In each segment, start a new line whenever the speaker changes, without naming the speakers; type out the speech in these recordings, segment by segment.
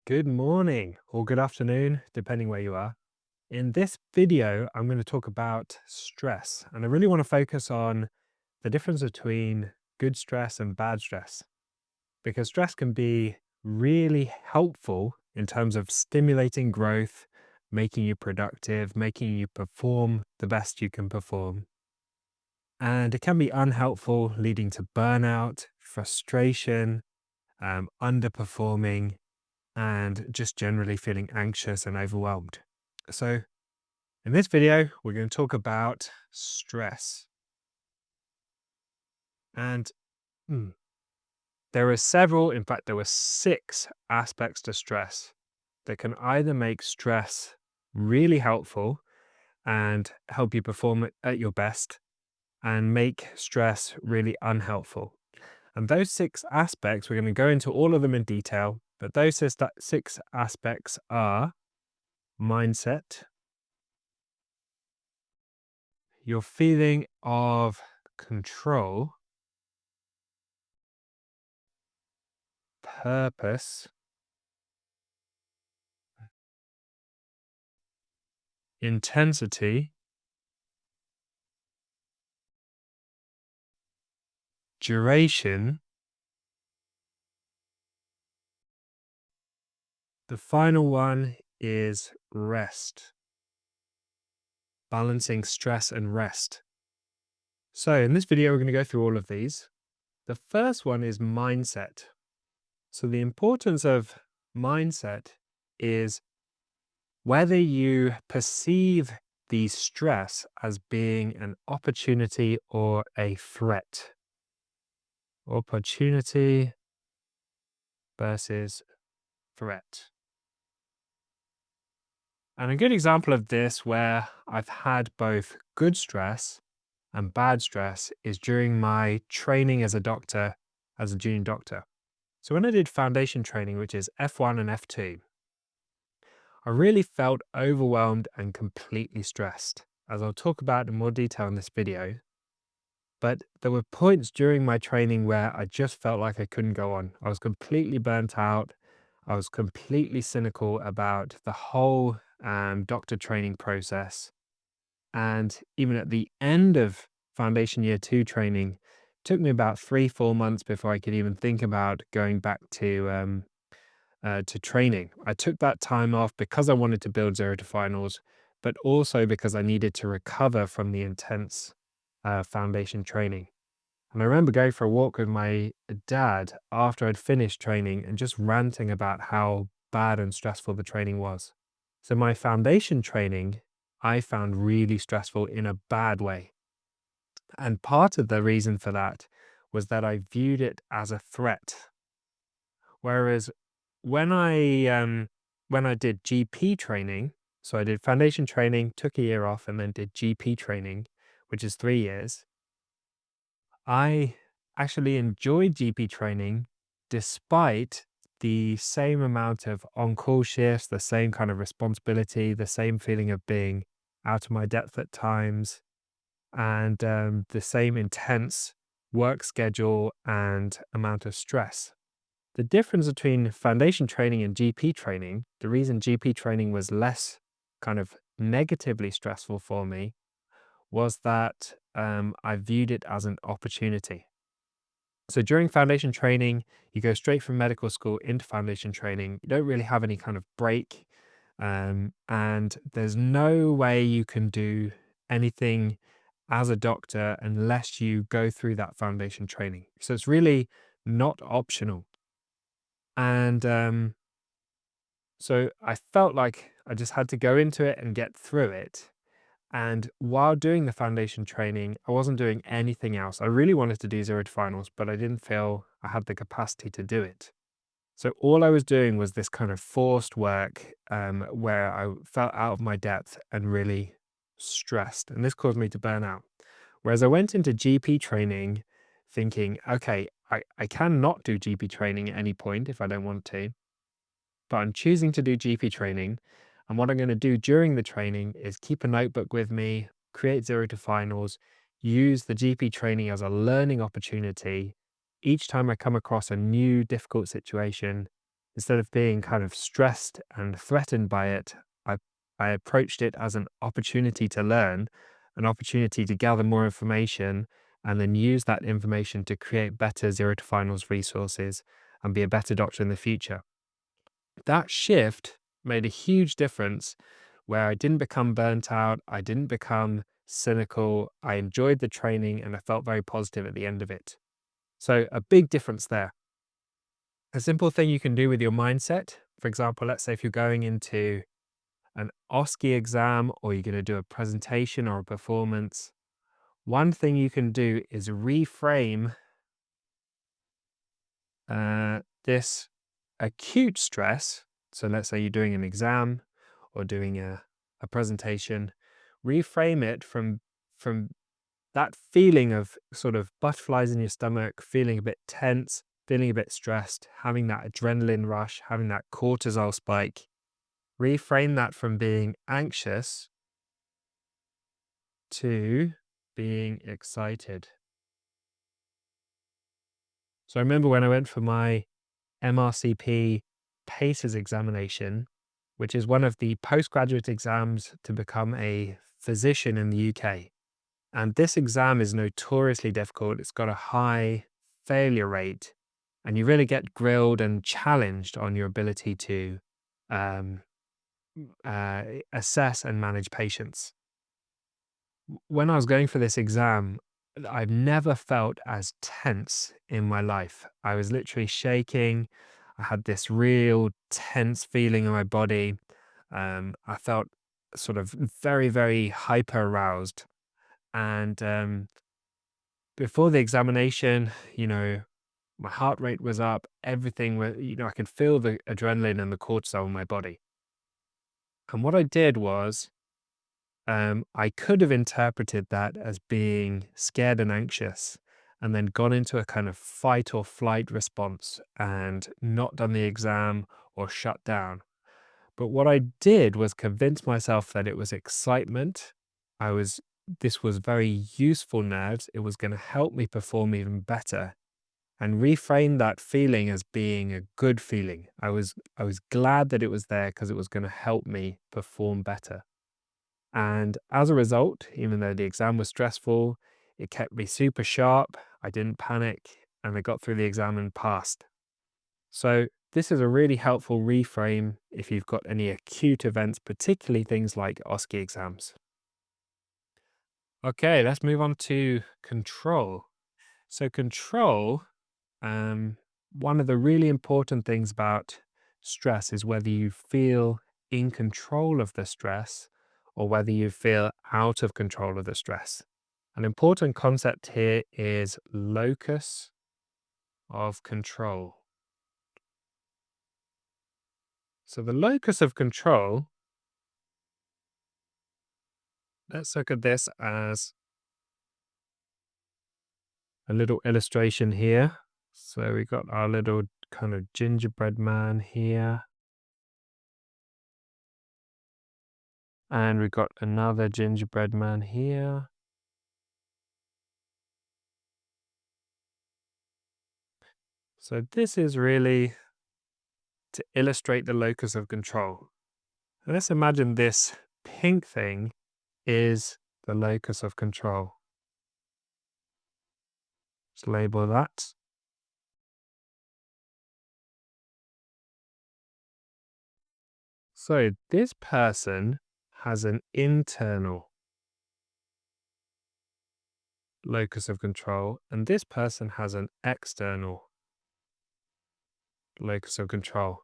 Good morning or good afternoon, depending where you are. In this video, I'm going to talk about stress, and I really want to focus on the difference between good stress and bad stress, because stress can be really helpful in terms of stimulating growth, making you productive, making you perform the best you can perform. And it can be unhelpful, leading to burnout, frustration, underperforming, and just generally feeling anxious and overwhelmed. So, in this video, we're going to talk about stress. And mm, there are several, in fact, there were 6 aspects to stress that can either make stress really helpful and help you perform at your best, and make stress really unhelpful. And those 6 aspects, we're going to go into all of them in detail, but those 6 aspects are mindset, your feeling of control, purpose, intensity, duration. The final one is rest, balancing stress and rest. So, in this video, we're going to go through all of these. The first one is mindset. So, the importance of mindset is whether you perceive the stress as being an opportunity or a threat. Opportunity versus threat. And a good example of this where I've had both good stress and bad stress is during my training as a doctor, as a junior doctor. So when I did foundation training, which is F1 and F2, I really felt overwhelmed and completely stressed, as I'll talk about in more detail in this video. But there were points during my training where I just felt like I couldn't go on. I was completely burnt out. I was completely cynical about the whole doctor training process. And even at the end of Foundation Year 2 training, it took me about 3-4 months before I could even think about going back to training. I took that time off because I wanted to build zero to finals, but also because I needed to recover from the intense foundation training. And I remember going for a walk with my dad after I'd finished training and just ranting about how bad and stressful the training was. So my foundation training, I found really stressful in a bad way. And part of the reason for that was that I viewed it as a threat. Whereas when I did GP training, so I did foundation training, took a year off, and then did GP training, which is 3 years. I actually enjoyed GP training despite the same amount of on-call shifts, the same kind of responsibility, the same feeling of being out of my depth at times, and the same intense work schedule and amount of stress. The difference between foundation training and GP training, the reason GP training was less kind of negatively stressful for me was that I viewed it as an opportunity. So during foundation training, you go straight from medical school into foundation training. You don't really have any kind of break. And there's no way you can do anything as a doctor unless you go through that foundation training. So it's really not optional. And so I felt like I just had to go into it and get through it. And while doing the foundation training, I wasn't doing anything else. I really wanted to do zero to finals, but I didn't feel I had the capacity to do it. So all I was doing was this kind of forced work where I felt out of my depth and really stressed. And this caused me to burn out. Whereas I went into GP training thinking, okay, I can not do GP training at any point if I don't want to, but I'm choosing to do GP training. And what I'm going to do during the training is keep a notebook with me, create zero to finals, use the GP training as a learning opportunity. Each time I come across a new difficult situation, Instead of being kind of stressed and threatened by it, I, I approached it as an opportunity to learn, an opportunity to gather more information, and then use that information to create better zero to finals resources and be a better doctor in the future. That shift made a huge difference where I didn't become burnt out. I didn't become cynical. I enjoyed the training and I felt very positive at the end of it. So, a big difference there. A simple thing you can do with your mindset, for example, let's say if you're going into an OSCE exam or you're going to do a presentation or a performance, one thing you can do is reframe this acute stress. So let's say you're doing an exam or doing a presentation, reframe it from that feeling of sort of butterflies in your stomach, feeling a bit tense, feeling a bit stressed, having that adrenaline rush, having that cortisol spike. Reframe that from being anxious to being excited. So I remember when I went for my MRCP PACES examination, which is one of the postgraduate exams to become a physician in the UK. And this exam is notoriously difficult. It's got a high failure rate, and you really get grilled and challenged on your ability to um, assess and manage patients. When I was going for this exam, I've never felt as tense in my life. I was literally shaking. I had this real tense feeling in my body. I felt sort of very, very hyper aroused. And before the examination, my heart rate was up. Everything was, I could feel the adrenaline and the cortisol in my body. And what I did was, I could have interpreted that as being scared and anxious, and then gone into a kind of fight or flight response and not done the exam or shut down. But what I did was convince myself that it was excitement. This was very useful nerves. It was going to help me perform even better, and reframe that feeling as being a good feeling. I was glad that it was there because it was going to help me perform better. And as a result, even though the exam was stressful, it kept me super sharp. I didn't panic and I got through the exam and passed. So, this is a really helpful reframe if you've got any acute events, particularly things like OSCE exams. Okay, let's move on to control. So, control, um, one of the really important things about stress is whether you feel in control of the stress or whether you feel out of control of the stress. An important concept here is locus of control. So, the locus of control, let's look at this as a little illustration here. So, we got our little kind of gingerbread man here. And we've got another gingerbread man here. So this is really to illustrate the locus of control. And let's imagine this pink thing is the locus of control. Let's label that. So this person has an internal locus of control, and this person has an external locus of control.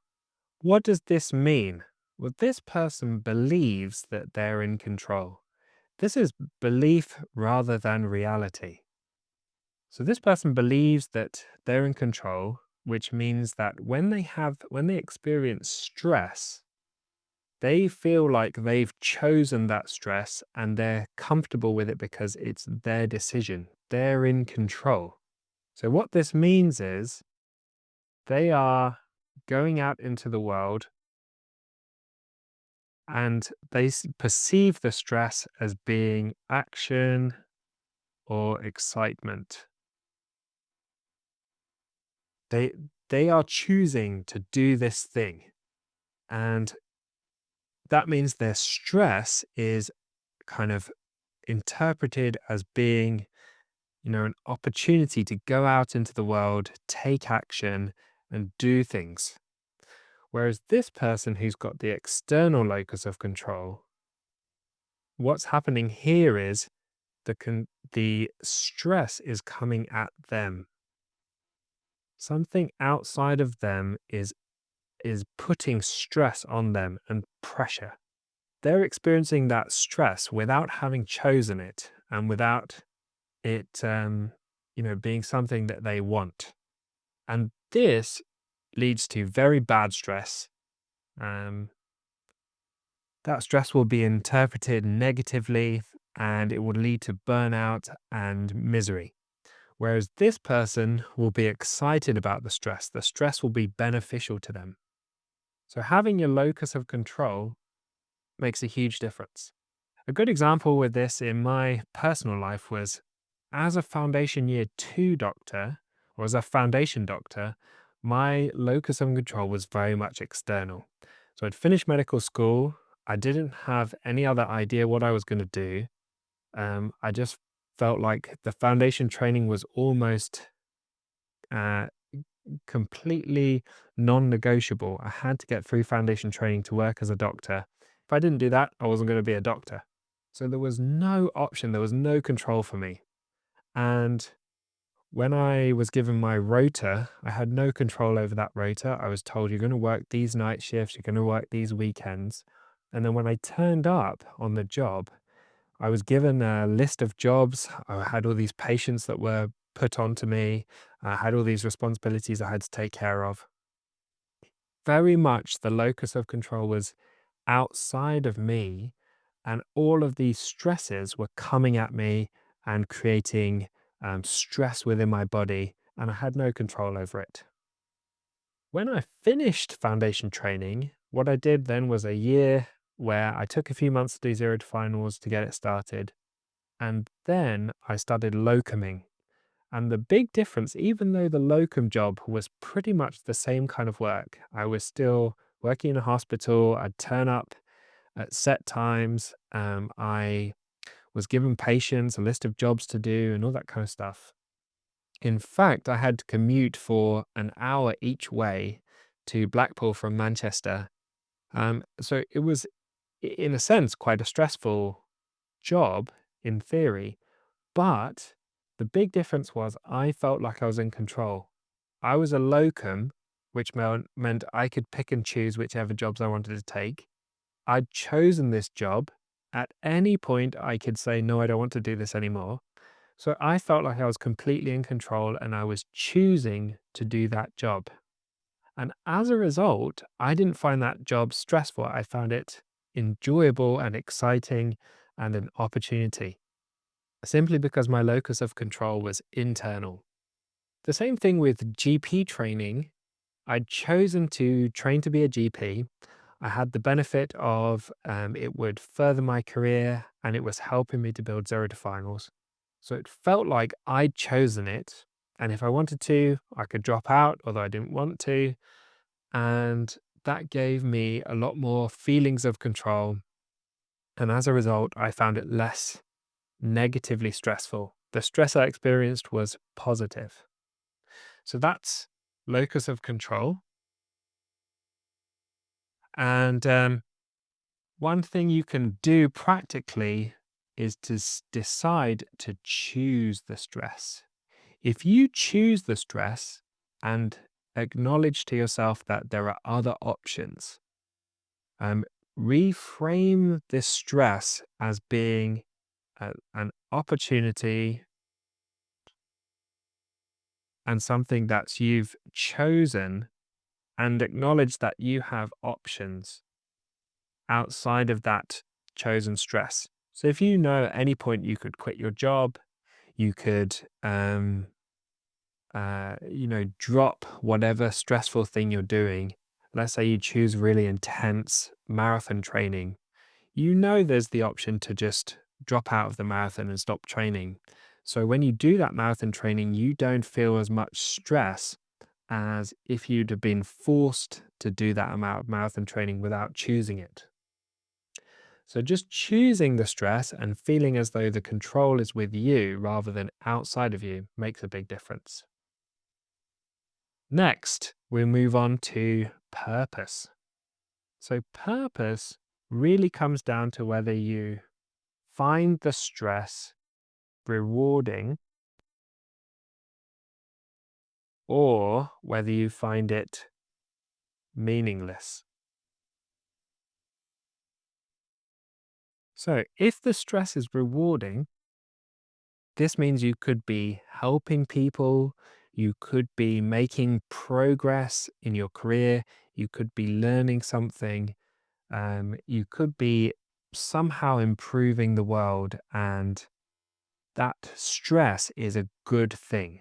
What does this mean? Well, this person believes that they're in control. This is belief rather than reality. So this person believes that they're in control, which means that when they experience stress, they feel like they've chosen that stress and they're comfortable with it because it's their decision. They're in control. So what this means is they are going out into the world and they perceive the stress as being action or excitement. They they are choosing to do this thing. And that means their stress is kind of interpreted as being, an opportunity to go out into the world, take action, and do things. Whereas this person who's got the external locus of control, what's happening here is the stress is coming at them. Something outside of them is putting stress on them and pressure. They're experiencing that stress without having chosen it and without it, being something that they want. And this leads to very bad stress. Um, that stress will be interpreted negatively and it will lead to burnout and misery. Whereas this person will be excited about the stress. The stress will be beneficial to them. So having your locus of control makes a huge difference. A good example with this in my personal life was as a foundation year 2 doctor, or as a foundation doctor, my locus of control was very much external. So I'd finished medical school. I didn't have any other idea what I was going to do. I just felt like the foundation training was almost uh, completely non-negotiable. I had to get through foundation training to work as a doctor. If I didn't do that, I wasn't going to be a doctor. So there was no option, there was no control for me. And when I was given my rota, I had no control over that rota. I was told you're going to work these night shifts, you're going to work these weekends. And then when I turned up on the job, I was given a list of jobs. I had all these patients that were put onto me. I had all these responsibilities I had to take care of. Very much the locus of control was outside of me, and all of these stresses were coming at me and creating stress within my body, and I had no control over it. When I finished foundation training, what I did then was a year where I took a few months to do zero to finals to get it started. And then I started locuming. And the big difference, even though the locum job was pretty much the same kind of work, I was still working in a hospital. I'd turn up at set times. I was given patients, a list of jobs to do, and all that kind of stuff. In fact, I had to commute for an hour each way to Blackpool from Manchester. So it was, in a sense, quite a stressful job in theory. But the big difference was I felt like I was in control. I was a locum, which meant I could pick and choose whichever jobs I wanted to take. I'd chosen this job. At any point, I could say, no, I don't want to do this anymore. So I felt like I was completely in control and I was choosing to do that job. And as a result, I didn't find that job stressful. I found it enjoyable and exciting and an opportunity, simply because my locus of control was internal. The same thing with GP training. I'd chosen to train to be a GP. I had the benefit of it would further my career and it was helping me to build zero to finals. So it felt like I'd chosen it. And if I wanted to, I could drop out, although I didn't want to. And that gave me a lot more feelings of control. And as a result, I found it less negatively stressful. The stress I experienced was positive. So that's locus of control. And one thing you can do practically is to decide to choose the stress. If you choose the stress and acknowledge to yourself that there are other options, um, reframe this stress as being an opportunity and something that you've chosen, and acknowledge that you have options outside of that chosen stress. So if you know at any point you could quit your job, you could, drop whatever stressful thing you're doing. Let's say you choose really intense marathon training. You know there's the option to just drop out of the marathon and stop training. So when you do that marathon training, you don't feel as much stress as if you'd have been forced to do that amount of marathon training without choosing it. So just choosing the stress and feeling as though the control is with you rather than outside of you makes a big difference. Next, we move on to purpose. So purpose really comes down to whether you find the stress rewarding or whether you find it meaningless. So if the stress is rewarding, this means you could be helping people, you could be making progress in your career, you could be learning something, you could be somehow improving the world, and that stress is a good thing.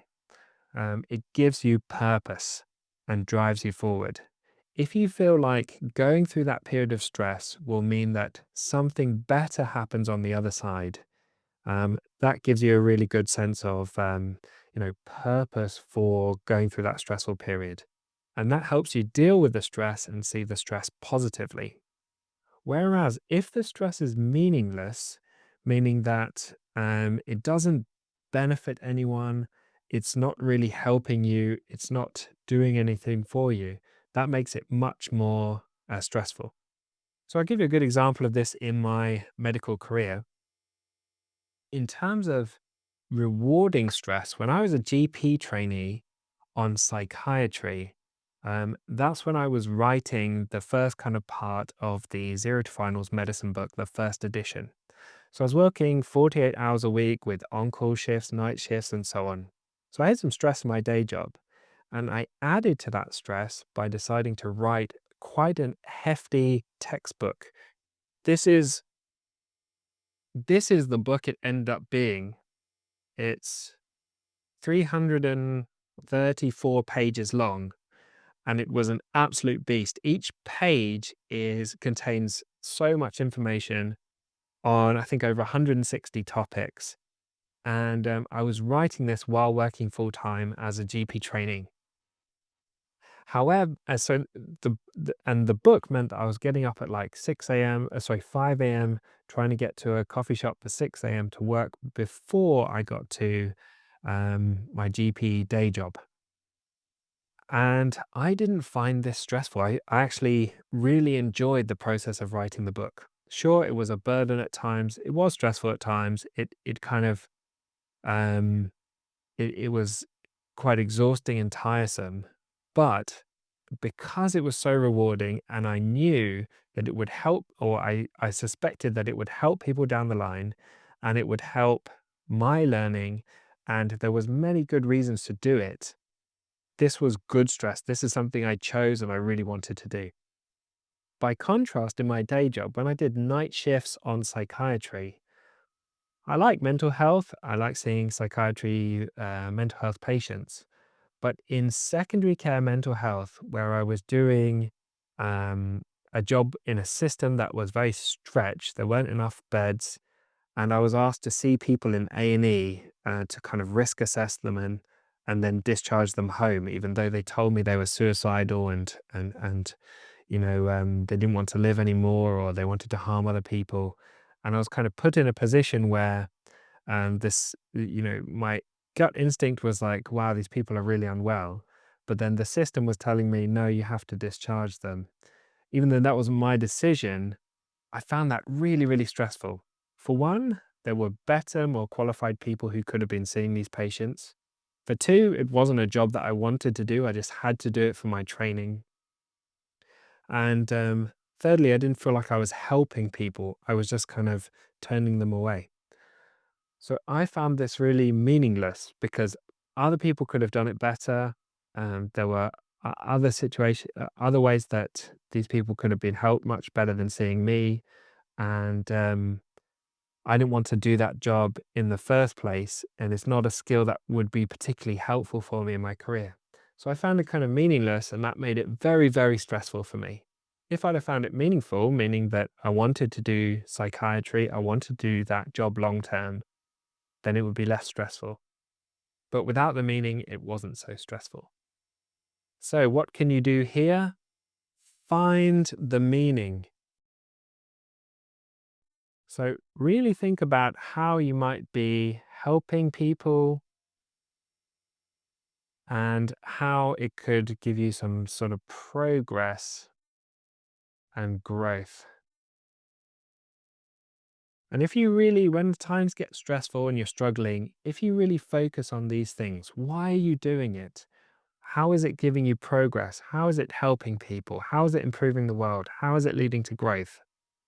It gives you purpose and drives you forward. If you feel like going through that period of stress will mean that something better happens on the other side, that gives you a really good sense of, purpose for going through that stressful period. And that helps you deal with the stress and see the stress positively. Whereas if the stress is meaningless, meaning that it doesn't benefit anyone, it's not really helping you, it's not doing anything for you, that makes it much more stressful. So I'll give you a good example of this in my medical career. In terms of rewarding stress, when I was a GP trainee on psychiatry, that's when I was writing the first kind of part of the Zero to Finals medicine book, the first edition. So I was working 48 hours a week with on-call shifts, night shifts, and so on. So I had some stress in my day job, and I added to that stress by deciding to write quite an hefty textbook. This is this is the book it ended up being. It's 334 pages long, and it was an absolute beast. Each page is contains so much information on, I think, over 160 topics. And I was writing this while working full time as a GP trainee. However, the book meant that I was getting up at like 6 a.m., 5 a.m., trying to get to a coffee shop for 6 a.m. to work before I got to my GP day job. And I didn't find this stressful. I actually really enjoyed the process of writing the book. Sure, it was a burden at times. It was stressful at times. It kind of um it was quite exhausting and tiresome. But because it was so rewarding and I knew that it would help, or I suspected that it would help people down the line and it would help my learning, and there was many good reasons to do it. This was good stress. This is something I chose and I really wanted to do. By contrast, in my day job, when I did night shifts on psychiatry, I like mental health. I like seeing psychiatry, mental health patients. But in secondary care mental health, where I was doing um, a job in a system that was very stretched, there weren't enough beds, and I was asked to see people in A&E to kind of risk assess them and then discharge them home, even though they told me they were suicidal and they didn't want to live anymore or they wanted to harm other people. And I was kind of put in a position where my gut instinct was like, wow, these people are really unwell. But then the system was telling me, no, you have to discharge them. Even though that was my decision, I found that really, really stressful. For one, there were better, more qualified people who could have been seeing these patients. For two, it wasn't a job that I wanted to do. I just had to do it for my training. And thirdly, I didn't feel like I was helping people. I was just kind of turning them away. So I found this really meaningless because other people could have done it better. There were other situations, other ways that these people could have been helped much better than seeing me. And I didn't want to do that job in the first place. And it's not a skill that would be particularly helpful for me in my career. So I found it kind of meaningless, and that made it very, very stressful for me. If I'd have found it meaningful, meaning that I wanted to do psychiatry, I wanted to do that job long term, then it would be less stressful. But without the meaning, it wasn't so stressful. So, what can you do here? Find the meaning. So, really think about how you might be helping people and how it could give you some sort of progress and growth. And if you really, when times get stressful and you're struggling, if you really focus on these things, why are you doing it? How is it giving you progress? How is it helping people? How is it improving the world? How is it leading to growth?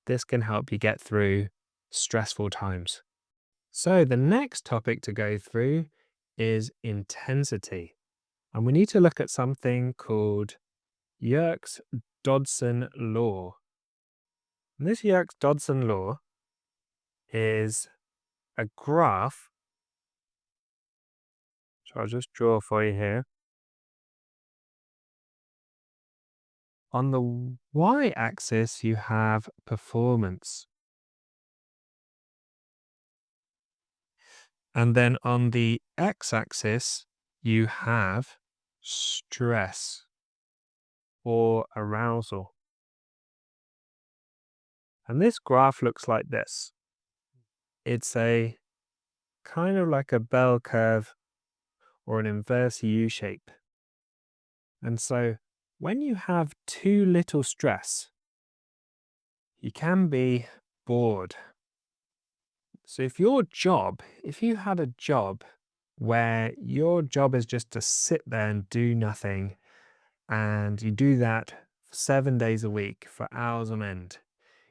This can help you get through stressful times. So, the next topic to go through is intensity. And we need to look at something called Yerkes Dodson law. And this Yerkes Dodson law is a graph, so I'll just draw for you here. On the y axis, you have performance. And then on the x axis, you have stress or arousal. And this graph looks like this. It's a kind of like a bell curve or an inverse U shape. And so when you have too little stress, you can be bored. So if you had a job where your job is just to sit there and do nothing, and you do that 7 days a week for hours on end,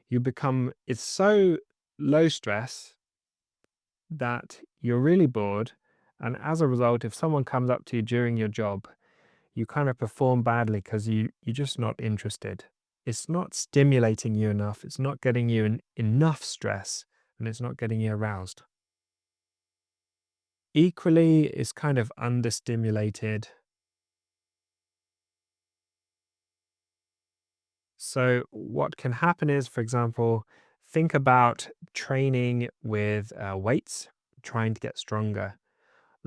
it's so low stress that you're really bored. And as a result, if someone comes up to you during your job, you kind of perform badly because you're just not interested. It's not stimulating you enough. It's not getting you enough stress, and it's not getting you aroused. Equally, it's kind of understimulated. So, what can happen is, for example, think about training with weights, trying to get stronger.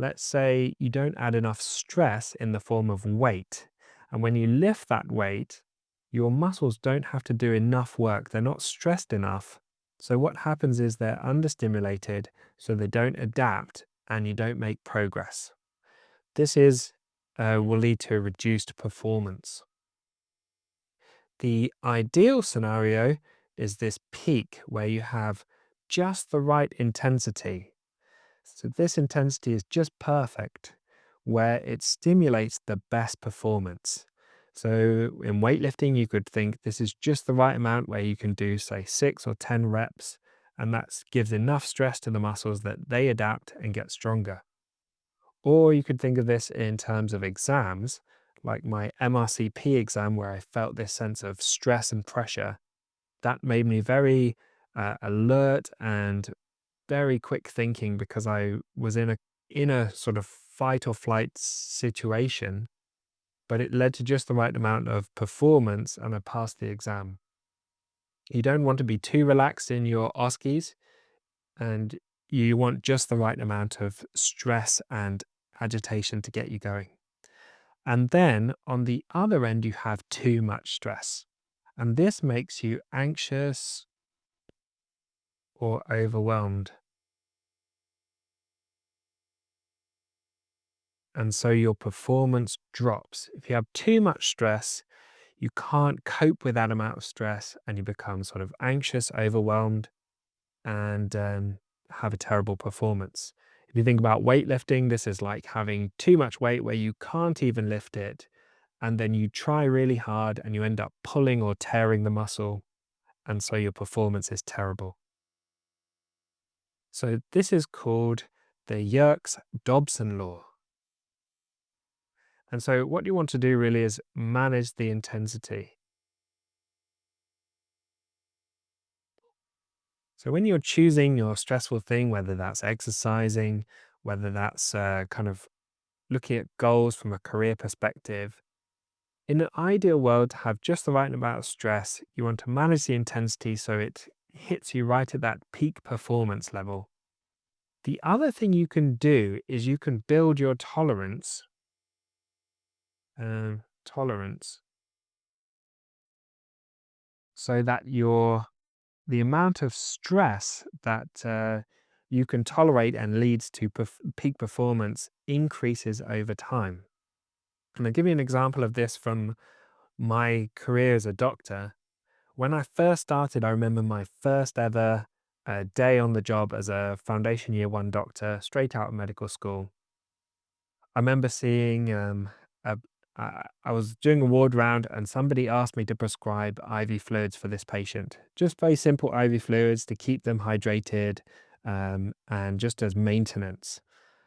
Let's say you don't add enough stress in the form of weight. And when you lift that weight, your muscles don't have to do enough work. They're not stressed enough. So, what happens is they're understimulated, so they don't adapt and you don't make progress. Will lead to reduced performance. The ideal scenario is this peak where you have just the right intensity. So this intensity is just perfect, where it stimulates the best performance. So in weightlifting, you could think this is just the right amount where you can do, say, 6 or 10 reps, and that gives enough stress to the muscles that they adapt and get stronger. Or you could think of this in terms of exams, like my MRCP exam, where I felt this sense of stress and pressure. That made me very alert and very quick thinking because I was in a sort of fight or flight situation, but it led to just the right amount of performance and I passed the exam. You don't want to be too relaxed in your OSCEs, and you want just the right amount of stress and agitation to get you going. And then on the other end, you have too much stress. And this makes you anxious or overwhelmed. And so your performance drops. If you have too much stress, you can't cope with that amount of stress and you become sort of anxious, overwhelmed, and have a terrible performance. If you think about weightlifting, this is like having too much weight where you can't even lift it. And then you try really hard and you end up pulling or tearing the muscle. And so your performance is terrible. So this is called the Yerkes-Dodson law. And so what you want to do really is manage the intensity. So when you're choosing your stressful thing, whether that's exercising, whether that's kind of looking at goals from a career perspective, in an ideal world, to have just the right amount of stress, you want to manage the intensity so it hits you right at that peak performance level. The other thing you can do is you can build your tolerance tolerance so that the amount of stress that you can tolerate and leads to peak performance increases over time. And I'll give you an example of this from my career as a doctor. When I first started, I remember my first ever day on the job as a foundation year one doctor, straight out of medical school. I remember seeing, I was doing a ward round and somebody asked me to prescribe IV fluids for this patient. Just very simple IV fluids to keep them hydrated and just as maintenance.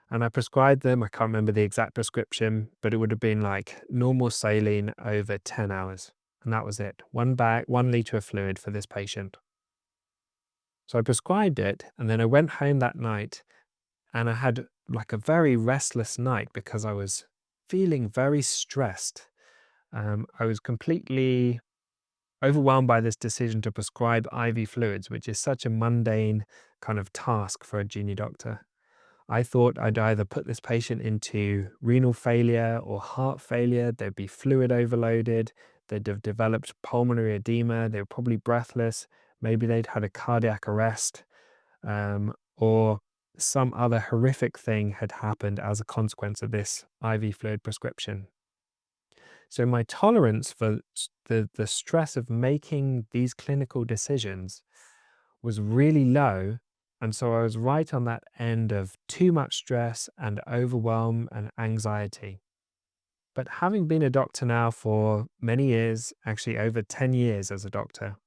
And I prescribed them. I can't remember the exact prescription, but it would have been like normal saline over 10 hours. And that was it. One bag, 1 liter of fluid for this patient. So I prescribed it and then I went home that night and I had like a very restless night because I was feeling very stressed. I was completely overwhelmed by this decision to prescribe IV fluids, which is such a mundane kind of task for a junior doctor. I thought I'd either put this patient into renal failure or heart failure. They'd be fluid overloaded. They'd have developed pulmonary edema. They were probably breathless. Maybe they'd had a cardiac arrest, or some other horrific thing had happened as a consequence of this IV fluid prescription. So my tolerance for the stress of making these clinical decisions was really low. And so I was right on that end of too much stress and overwhelm and anxiety. But having been a doctor now for many years, actually over 10 years as a doctor,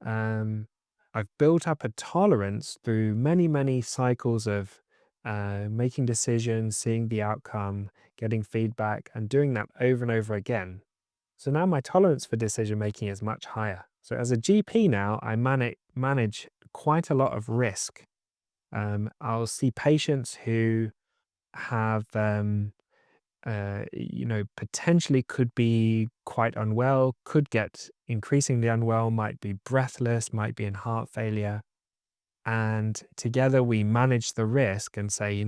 um, I've built up a tolerance through many, many cycles of making decisions, seeing the outcome, getting feedback, and doing that over and over again. So now my tolerance for decision making is much higher. So as a GP now, I manage quite a lot of risk. I'll see patients who have, potentially could be quite unwell, could get increasingly unwell, might be breathless, might be in heart failure. And together we manage the risk and say,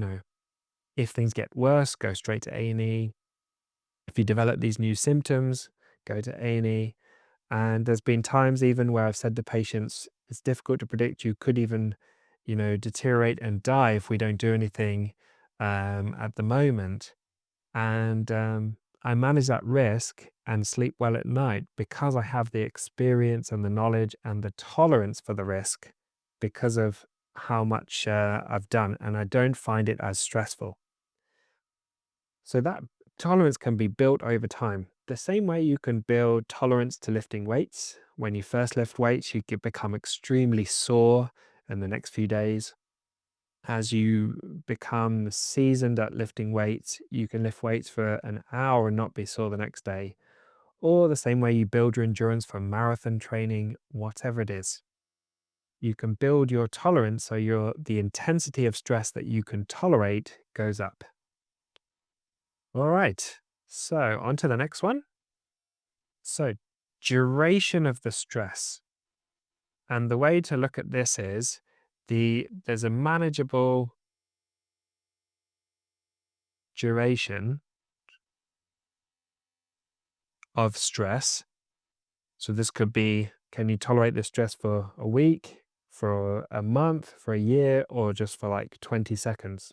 if things get worse, go straight to A&E. If you develop these new symptoms, go to A&E. And there's been times even where I've said to patients, it's difficult to predict. You could even, deteriorate and die if we don't do anything at the moment. And I manage that risk and sleep well at night because I have the experience and the knowledge and the tolerance for the risk because of how much I've done. And I don't find it as stressful. So that tolerance can be built over time. The same way you can build tolerance to lifting weights. When you first lift weights, you could become extremely sore in the next few days. As you become seasoned at lifting weights, you can lift weights for an hour and not be sore the next day. Or the same way you build your endurance for marathon training, whatever it is. You can build your tolerance so the intensity of stress that you can tolerate goes up. All right, so on to the next one. So, duration of the stress. And the way to look at this is there's a manageable duration of stress. So this could be, can you tolerate this stress for a week, for a month, for a year, or just for like 20 seconds?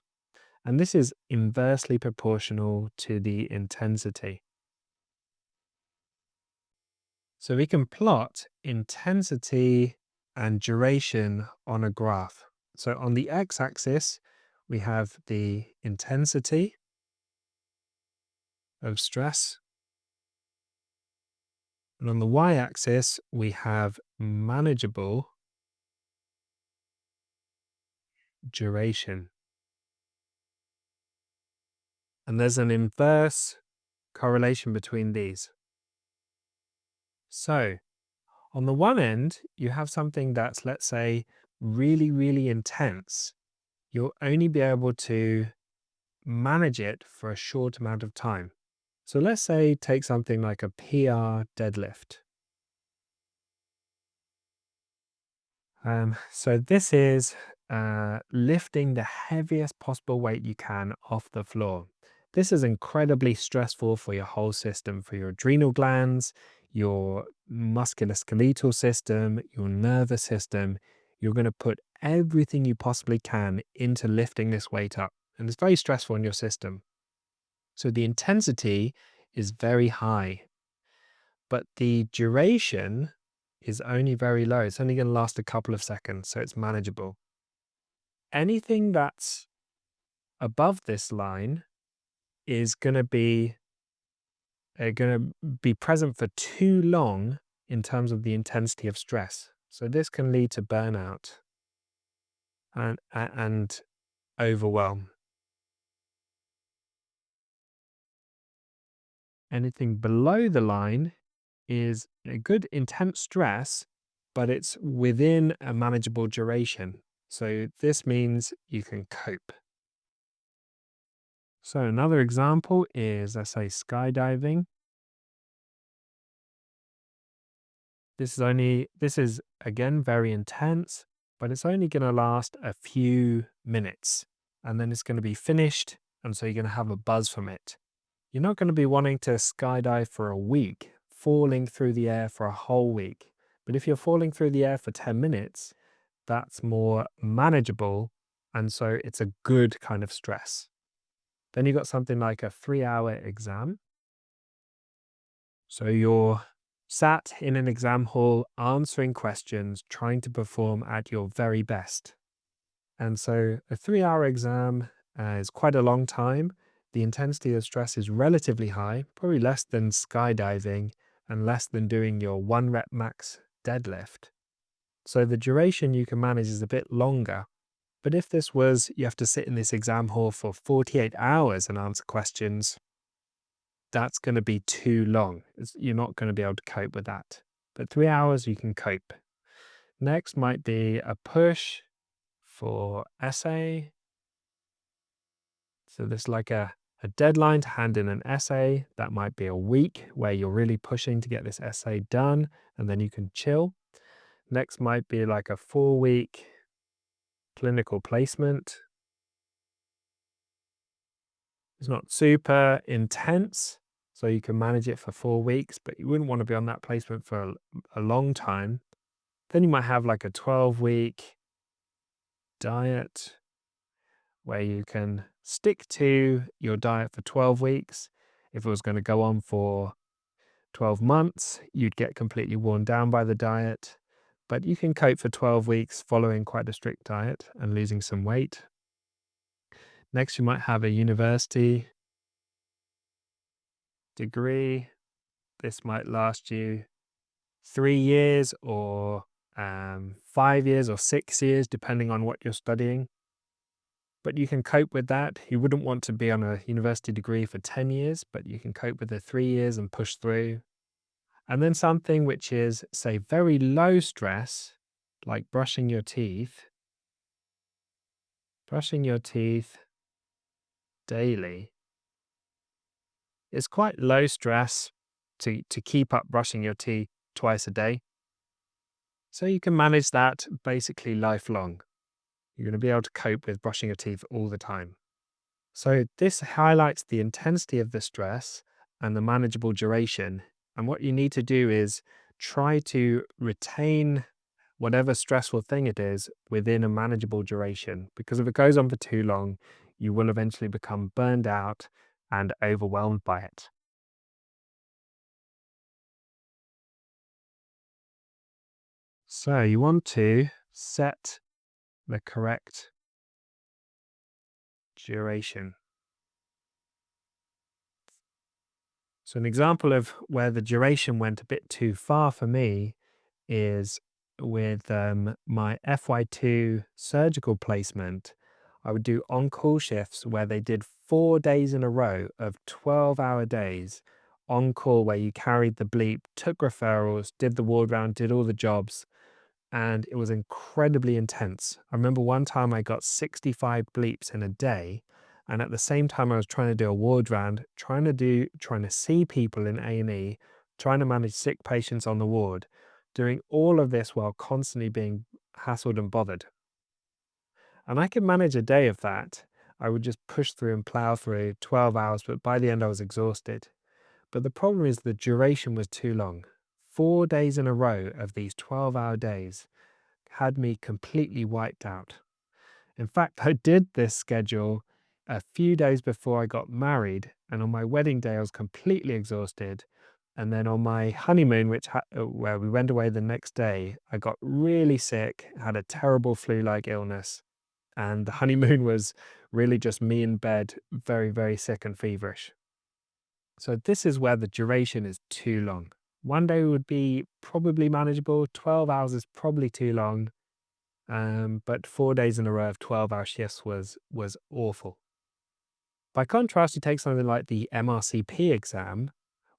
And this is inversely proportional to the intensity. So we can plot intensity and duration on a graph. So on the x-axis, we have the intensity of stress. And on the y-axis, we have manageable duration. And there's an inverse correlation between these. So on the one end, you have something that's, let's say, really, really intense. You'll only be able to manage it for a short amount of time. So let's say take something like a PR deadlift. So this is lifting the heaviest possible weight you can off the floor. This is incredibly stressful for your whole system, for your adrenal glands, your musculoskeletal system, your nervous system. You're going to put everything you possibly can into lifting this weight up. And it's very stressful on your system. So the intensity is very high, but the duration is only very low. It's only going to last a couple of seconds, so it's manageable. Anything that's above this line is going to be present for too long in terms of the intensity of stress. So this can lead to burnout and overwhelm. Anything below the line is a good intense stress, but it's within a manageable duration. So this means you can cope. So another example is, let's say, skydiving. This is again very intense, but it's only going to last a few minutes and then it's going to be finished. And so you're going to have a buzz from it. You're not going to be wanting to skydive for a week, falling through the air for a whole week. But if you're falling through the air for 10 minutes, that's more manageable. And so it's a good kind of stress. Then you've got something like a 3-hour exam. So you're sat in an exam hall answering questions, trying to perform at your very best. And so a 3-hour exam is quite a long time. The intensity of stress is relatively high, probably less than skydiving and less than doing your 1 rep max deadlift. So the duration you can manage is a bit longer. But if this was, you have to sit in this exam hall for 48 hours and answer questions, that's going to be too long. You're not going to be able to cope with that. But 3 hours, you can cope. Next might be a push for essay. So there's like a deadline to hand in an essay. That might be a week where you're really pushing to get this essay done, and then you can chill. Next might be like a 4-week clinical placement. It's not super intense, so you can manage it for 4 weeks, but you wouldn't want to be on that placement for a long time. Then you might have like a 12-week diet where you can stick to your diet for 12 weeks. If it was going to go on for 12 months, you'd get completely worn down by the diet, but you can cope for 12 weeks following quite a strict diet and losing some weight. Next, you might have a university degree. This might last you 3 years or 5 years or 6 years, depending on what you're studying. But you can cope with that. You wouldn't want to be on a university degree for 10 years, but you can cope with the 3 years and push through. And then something which is, say, very low stress, like brushing your teeth. Brushing your teeth daily is quite low stress to keep up brushing your teeth twice a day. So you can manage that basically lifelong. You're going to be able to cope with brushing your teeth all the time. So this highlights the intensity of the stress and the manageable duration. And what you need to do is try to retain whatever stressful thing it is within a manageable duration. Because if it goes on for too long, you will eventually become burned out and overwhelmed by it. So you want to set the correct duration. So an example of where the duration went a bit too far for me is with my FY2 surgical placement. I would do on-call shifts where they did 4 days in a row of 12-hour days on call, where you carried the bleep, took referrals, did the ward round, did all the jobs, and it was incredibly intense. I remember one time I got 65 bleeps in a day, and at the same time I was trying to do a ward round, trying to see people in A&E, trying to manage sick patients on the ward, doing all of this while constantly being hassled and bothered. And I could manage a day of that. I would just push through and plow through 12 hours, but by the end I was exhausted. But the problem is the duration was too long. 4 days in a row of these 12-hour days had me completely wiped out. In fact, I did this schedule a few days before I got married, and on my wedding day, I was completely exhausted. And then on my honeymoon, where we went away the next day, I got really sick, had a terrible flu-like illness, and the honeymoon was really just me in bed, very, very sick and feverish. So this is where the duration is too long. One day would be probably manageable. 12 hours is probably too long. But 4 days in a row of 12-hour shifts was awful. By contrast, you take something like the MRCP exam,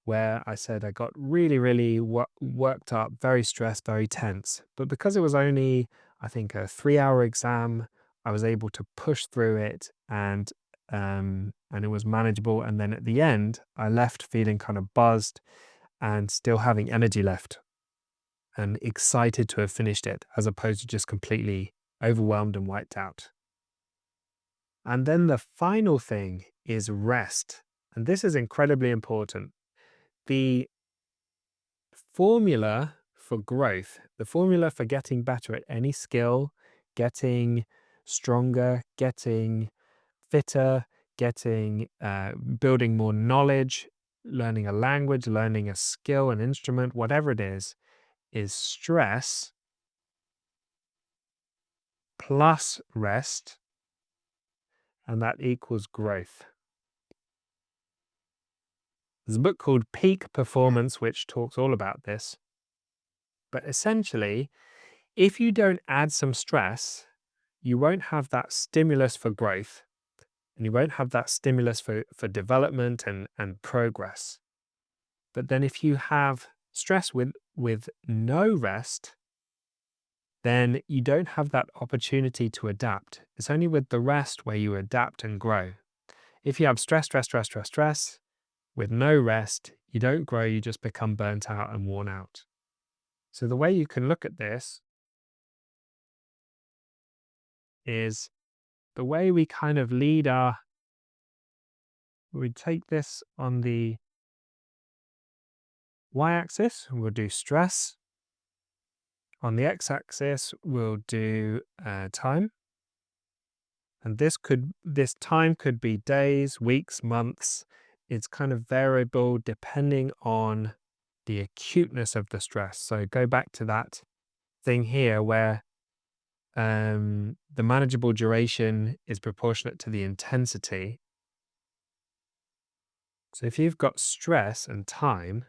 where I said I got really, really worked up, very stressed, very tense. But because it was only, I think, a 3-hour exam, I was able to push through it, and it was manageable. And then at the end, I left feeling kind of buzzed and still having energy left and excited to have finished it, as opposed to just completely overwhelmed and wiped out. And then the final thing is rest. And this is incredibly important. The formula for growth, the formula for getting better at any skill, getting stronger, getting fitter, building more knowledge, learning a language, learning a skill, an instrument, whatever it is stress plus rest, and that equals growth. There's a book called Peak Performance, which talks all about this. But essentially, if you don't add some stress, you won't have that stimulus for growth, and you won't have that stimulus for development and progress. But then if you have stress with no rest, then you don't have that opportunity to adapt. It's only with the rest where you adapt and grow. If you have stress, with no rest, you don't grow, you just become burnt out and worn out. So the way you can look at this is the way we kind of we take this on the y-axis, we'll do stress. On the x-axis, we'll do time. And this time could be days, weeks, months. It's kind of variable depending on the acuteness of the stress. So go back to that thing here where the manageable duration is proportionate to the intensity. So if you've got stress and time,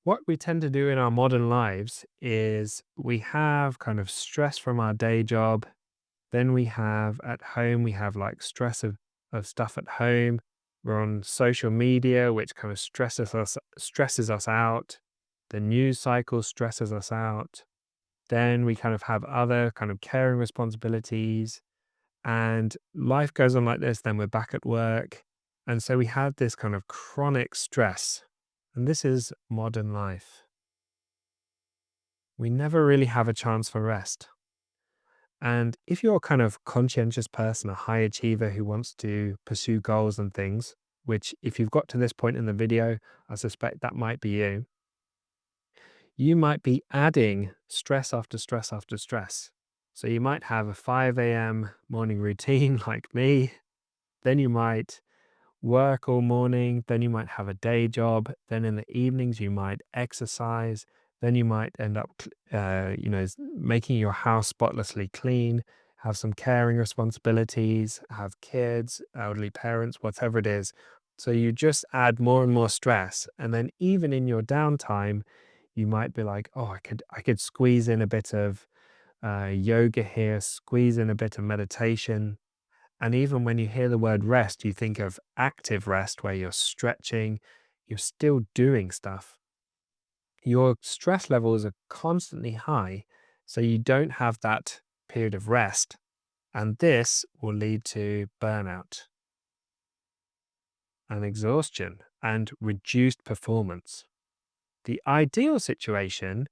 what we tend to do in our modern lives is we have kind of stress from our day job. Then we have at home, we have like stress of stuff at home. We're on social media, which kind of stresses us out. The news cycle stresses us out. Then we kind of have other kind of caring responsibilities, and life goes on like this. Then we're back at work. And so we have this kind of chronic stress. And this is modern life. We never really have a chance for rest. And if you're a kind of conscientious person, a high achiever who wants to pursue goals and things, which if you've got to this point in the video, I suspect that might be you, you might be adding stress after stress after stress. So you might have a 5 a.m. morning routine like me. Then you might work all morning. Then you might have a day job. Then in the evenings, you might exercise. Then you might end up, making your house spotlessly clean, have some caring responsibilities, have kids, elderly parents, whatever it is. So you just add more and more stress. And then even in your downtime, you might be like, oh, I could squeeze in a bit of yoga here, squeeze in a bit of meditation. And even when you hear the word rest, you think of active rest where you're stretching, you're still doing stuff. Your stress levels are constantly high, so you don't have that period of rest. And this will lead to burnout and exhaustion and reduced performance. The ideal situation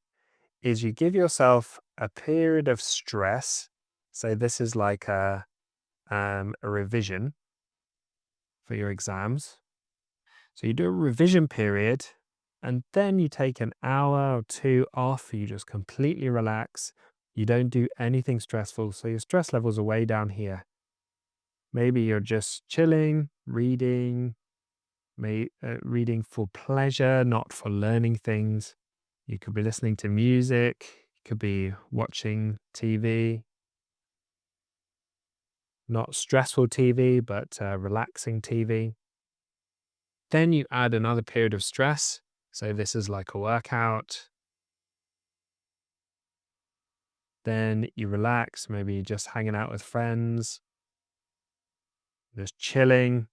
is you give yourself a period of stress. So this is like a revision for your exams. So you do a revision period and then you take an hour or two off. You just completely relax. You don't do anything stressful. So your stress levels are way down here. Maybe you're just chilling, reading, reading for pleasure, not for learning things. You could be listening to music. You could be watching TV, not stressful TV, but relaxing TV. Then you add another period of stress. So this is like a workout. Then you relax, maybe you're just hanging out with friends, just chilling.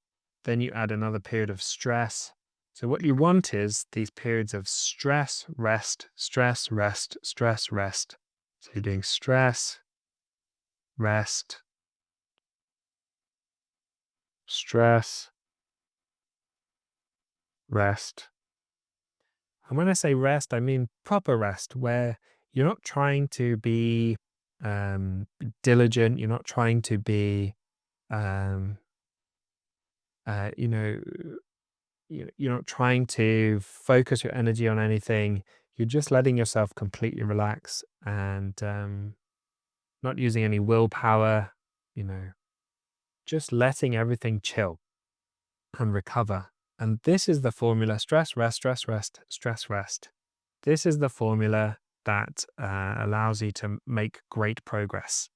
Then you add another period of stress. So what you want is these periods of stress, rest, stress, rest, stress, rest. So you're doing stress, rest, stress, rest. And when I say rest, I mean proper rest, where you're not trying to be um, diligent. You're not trying to be, um, uh, you know, you're not trying to focus your energy on anything. You're just letting yourself completely relax and not using any willpower, you know, just letting everything chill and recover. And this is the formula: stress, rest, stress, rest, stress, rest. This is the formula that allows you to make great progress.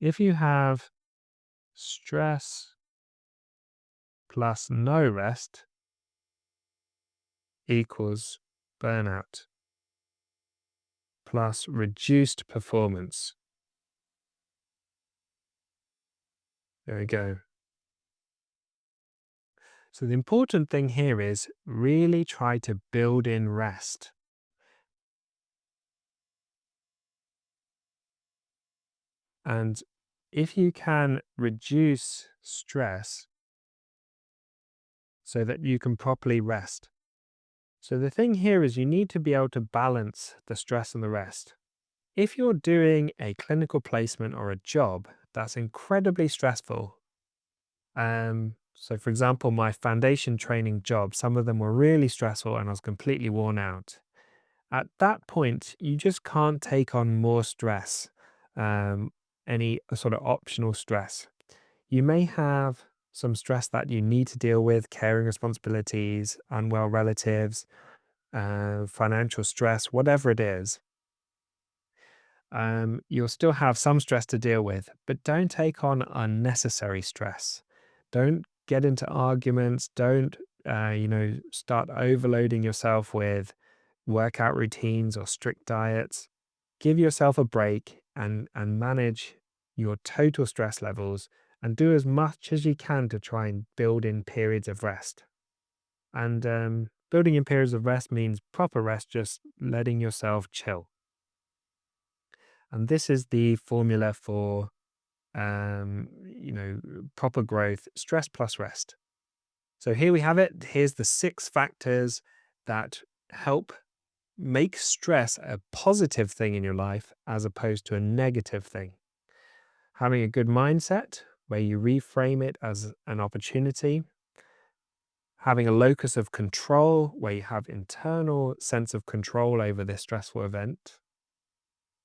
If you have stress plus no rest equals burnout plus reduced performance. There we go. So the important thing here is really try to build in rest. And if you can reduce stress so that you can properly rest. So the thing here is you need to be able to balance the stress and the rest. If you're doing a clinical placement or a job that's incredibly stressful, so for example, my foundation training job, some of them were really stressful and I was completely worn out. At that point, you just can't take on more stress, um, any sort of optional stress. You may have some stress that you need to deal with, caring responsibilities, unwell relatives, financial stress, whatever it is. You'll still have some stress to deal with, but don't take on unnecessary stress. Don't get into arguments. Don't, start overloading yourself with workout routines or strict diets. Give yourself a break and manage your total stress levels and do as much as you can to try and build in periods of rest. And building in periods of rest means proper rest, just letting yourself chill. And this is the formula for, proper growth, stress plus rest. So here we have it. Here's the 6 factors that help make stress a positive thing in your life as opposed to a negative thing. Having a good mindset where you reframe it as an opportunity. Having a locus of control where you have internal sense of control over this stressful event.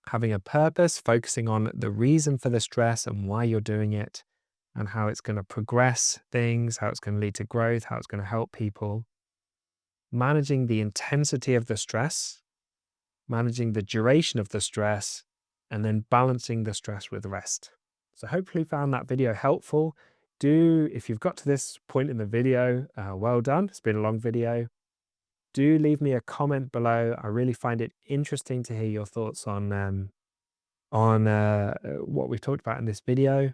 Having a purpose, focusing on the reason for the stress and why you're doing it and how it's going to progress things, how it's going to lead to growth, how it's going to help people. Managing the intensity of the stress, managing the duration of the stress, and then balancing the stress with rest. So hopefully you found that video helpful. If you've got to this point in the video, well done. It's been a long video. Do leave me a comment below. I really find it interesting to hear your thoughts on what we've talked about in this video.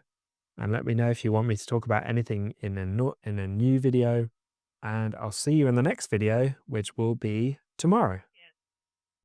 And let me know if you want me to talk about anything in a new video. And I'll see you in the next video, which will be tomorrow.